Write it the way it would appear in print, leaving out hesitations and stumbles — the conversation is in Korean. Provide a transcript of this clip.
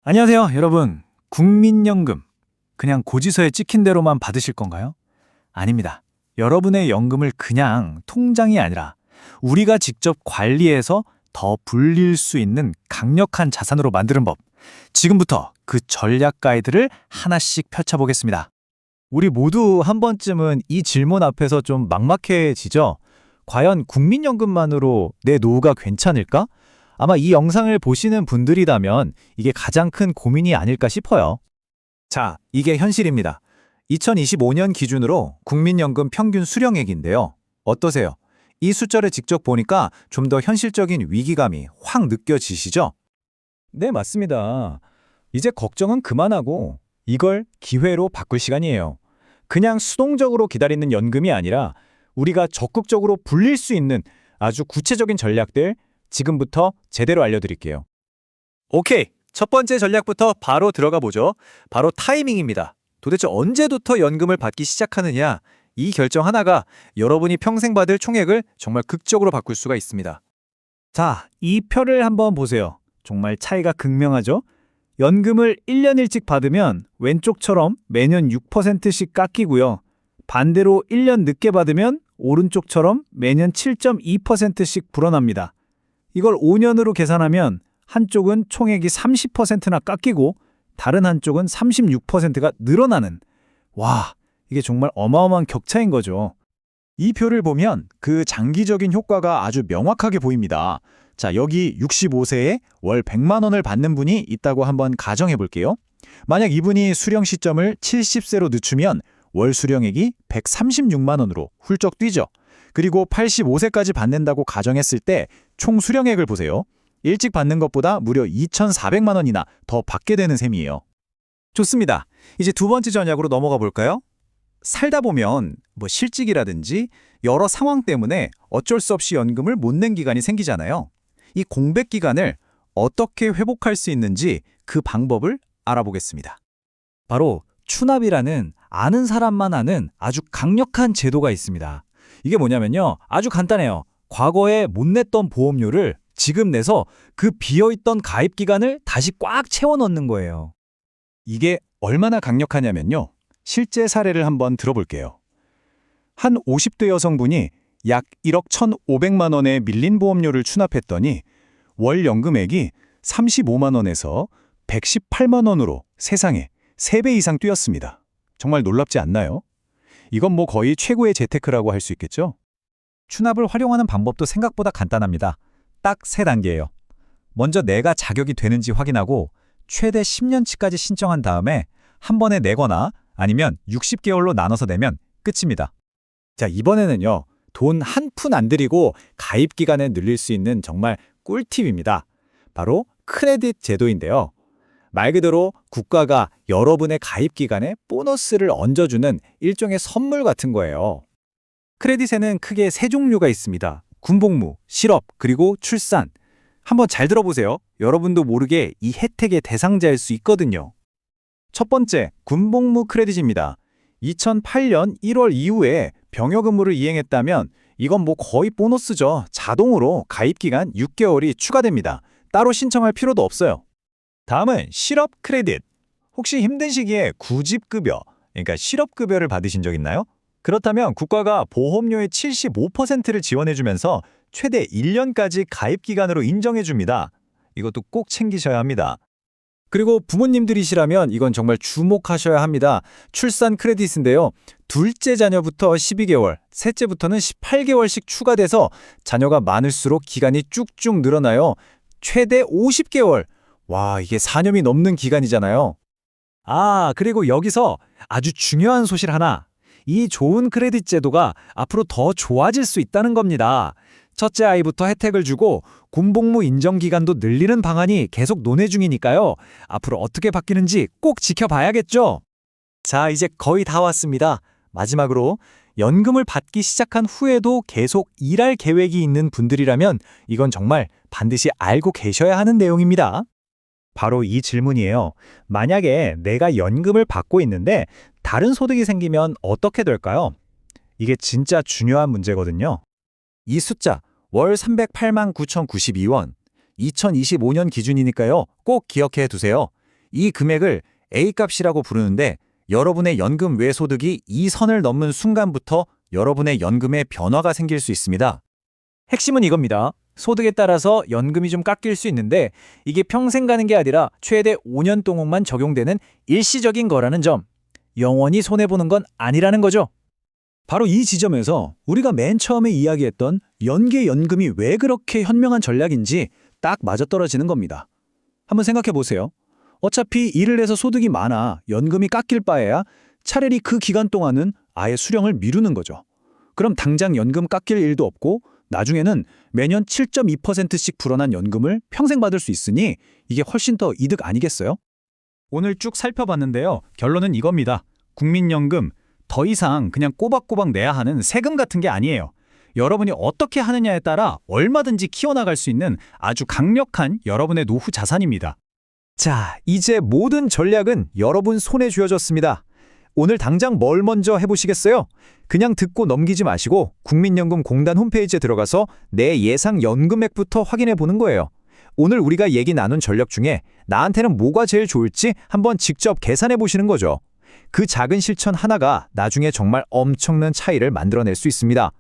안녕하세요, 여러분. 국민연금. 그냥 고지서에 찍힌 대로만 받으실 건가요? 아닙니다. 여러분의 연금을 그냥 통장이 아니라 우리가 직접 관리해서 더 불릴 수 있는 강력한 자산으로 만드는 법. 지금부터 그 전략 가이드를 하나씩 펼쳐보겠습니다. 우리 모두 한 번쯤은 이 질문 앞에서 좀 막막해지죠? 과연 국민연금만으로 내 노후가 괜찮을까? 아마 이 영상을 보시는 분들이라면 이게 가장 큰 고민이 아닐까 싶어요. 자, 이게 현실입니다. 2025년 기준으로 국민연금 평균 수령액인데요. 어떠세요? 이 숫자를 직접 보니까 좀 더 현실적인 위기감이 확 느껴지시죠? 네, 맞습니다. 이제 걱정은 그만하고 이걸 기회로 바꿀 시간이에요. 그냥 수동적으로 기다리는 연금이 아니라 우리가 적극적으로 불릴 수 있는 아주 구체적인 전략들 지금부터 제대로 알려드릴게요. 오케이, 첫 번째 전략부터 바로 들어가 보죠. 바로 타이밍입니다. 도대체 언제부터 연금을 받기 시작하느냐, 이 결정 하나가 여러분이 평생 받을 총액을 정말 극적으로 바꿀 수가 있습니다. 자, 이 표를 한번 보세요. 정말 차이가 극명하죠? 연금을 1년 일찍 받으면 왼쪽처럼 매년 6%씩 깎이고요. 반대로 1년 늦게 받으면 오른쪽처럼 매년 7.2%씩 불어납니다. 이걸 5년으로 계산하면 한쪽은 총액이 30%나 깎이고 다른 한쪽은 36%가 늘어나는, 와, 이게 정말 어마어마한 격차인 거죠. 이 표를 보면 그 장기적인 효과가 아주 명확하게 보입니다. 자, 여기 65세에 월 100만 원을 받는 분이 있다고 한번 가정해 볼게요. 만약 이분이 수령 시점을 70세로 늦추면 월 수령액이 136만 원으로 훌쩍 뛰죠. 그리고 85세까지 받는다고 가정했을 때 총 수령액을 보세요. 일찍 받는 것보다 무려 2,400만 원이나 더 받게 되는 셈이에요. 좋습니다. 이제 두 번째 전략으로 넘어가 볼까요? 살다 보면 실직이라든지 여러 상황 때문에 어쩔 수 없이 연금을 못 낸 기간이 생기잖아요. 이 공백 기간을 어떻게 회복할 수 있는지 그 방법을 알아보겠습니다. 바로 추납이라는 아는 사람만 아는 아주 강력한 제도가 있습니다. 이게 뭐냐면요, 아주 간단해요. 과거에 못 냈던 보험료를 지금 내서 그 비어있던 가입 기간을 다시 꽉 채워 넣는 거예요. 이게 얼마나 강력하냐면요, 실제 사례를 한번 들어볼게요. 한 50대 여성분이 약 1억 1,500만 원의 밀린 보험료를 추납했더니 월 연금액이 35만 원에서 118만 원으로 세상에 3배 이상 뛰었습니다. 정말 놀랍지 않나요? 이건 거의 최고의 재테크라고 할 수 있겠죠? 추납을 활용하는 방법도 생각보다 간단합니다. 딱 3단계예요. 먼저 내가 자격이 되는지 확인하고 최대 10년치까지 신청한 다음에 한 번에 내거나 아니면 60개월로 나눠서 내면 끝입니다. 자, 이번에는요, 돈 한 푼 안 들이고 가입 기간을 늘릴 수 있는 정말 꿀팁입니다. 바로 크레딧 제도인데요. 말 그대로 국가가 여러분의 가입 기간에 보너스를 얹어주는 일종의 선물 같은 거예요. 크레딧에는 크게 3종류가 있습니다. 군복무, 실업, 그리고 출산. 한번 잘 들어보세요. 여러분도 모르게 이 혜택의 대상자일 수 있거든요. 첫 번째, 군복무 크레딧입니다. 2008년 1월 이후에 병역 의무를 이행했다면 이건 거의 보너스죠. 자동으로 가입 기간 6개월이 추가됩니다. 따로 신청할 필요도 없어요. 다음은 실업 크레딧. 혹시 힘든 시기에 구직급여, 그러니까 실업급여를 받으신 적 있나요? 그렇다면 국가가 보험료의 75%를 지원해주면서 최대 1년까지 가입 기간으로 인정해줍니다. 이것도 꼭 챙기셔야 합니다. 그리고 부모님들이시라면 이건 정말 주목하셔야 합니다. 출산 크레딧인데요. 둘째 자녀부터 12개월, 셋째부터는 18개월씩 추가돼서 자녀가 많을수록 기간이 쭉쭉 늘어나요. 최대 50개월. 와, 이게 4년이 넘는 기간이잖아요. 아, 그리고 여기서 아주 중요한 소식 하나. 이 좋은 크레딧 제도가 앞으로 더 좋아질 수 있다는 겁니다. 첫째 아이부터 혜택을 주고 군복무 인정 기간도 늘리는 방안이 계속 논의 중이니까요. 앞으로 어떻게 바뀌는지 꼭 지켜봐야겠죠? 자, 이제 거의 다 왔습니다. 마지막으로 연금을 받기 시작한 후에도 계속 일할 계획이 있는 분들이라면 이건 정말 반드시 알고 계셔야 하는 내용입니다. 바로 이 질문이에요. 만약에 내가 연금을 받고 있는데 다른 소득이 생기면 어떻게 될까요? 이게 진짜 중요한 문제거든요. 이 숫자, 월 308만 9,092원. 2025년 기준이니까요. 꼭 기억해 두세요. 이 금액을 A값이라고 부르는데 여러분의 연금 외 소득이 이 선을 넘는 순간부터 여러분의 연금에 변화가 생길 수 있습니다. 핵심은 이겁니다. 소득에 따라서 연금이 좀 깎일 수 있는데 이게 평생 가는 게 아니라 최대 5년 동안만 적용되는 일시적인 거라는 점. 영원히 손해보는 건 아니라는 거죠. 바로 이 지점에서 우리가 맨 처음에 이야기했던 연계연금이 왜 그렇게 현명한 전략인지 딱 맞아떨어지는 겁니다. 한번 생각해 보세요. 어차피 일을 해서 소득이 많아 연금이 깎일 바에야 차라리 그 기간 동안은 아예 수령을 미루는 거죠. 그럼 당장 연금 깎일 일도 없고 나중에는 매년 7.2%씩 불어난 연금을 평생 받을 수 있으니 이게 훨씬 더 이득 아니겠어요? 오늘 쭉 살펴봤는데요. 결론은 이겁니다. 국민연금, 더 이상 그냥 꼬박꼬박 내야 하는 세금 같은 게 아니에요. 여러분이 어떻게 하느냐에 따라 얼마든지 키워나갈 수 있는 아주 강력한 여러분의 노후 자산입니다. 자, 이제 모든 전략은 여러분 손에 쥐어졌습니다. 오늘 당장 뭘 먼저 해보시겠어요? 그냥 듣고 넘기지 마시고 국민연금공단 홈페이지에 들어가서 내 예상 연금액부터 확인해 보는 거예요. 오늘 우리가 얘기 나눈 전략 중에 나한테는 뭐가 제일 좋을지 한번 직접 계산해 보시는 거죠. 그 작은 실천 하나가 나중에 정말 엄청난 차이를 만들어낼 수 있습니다.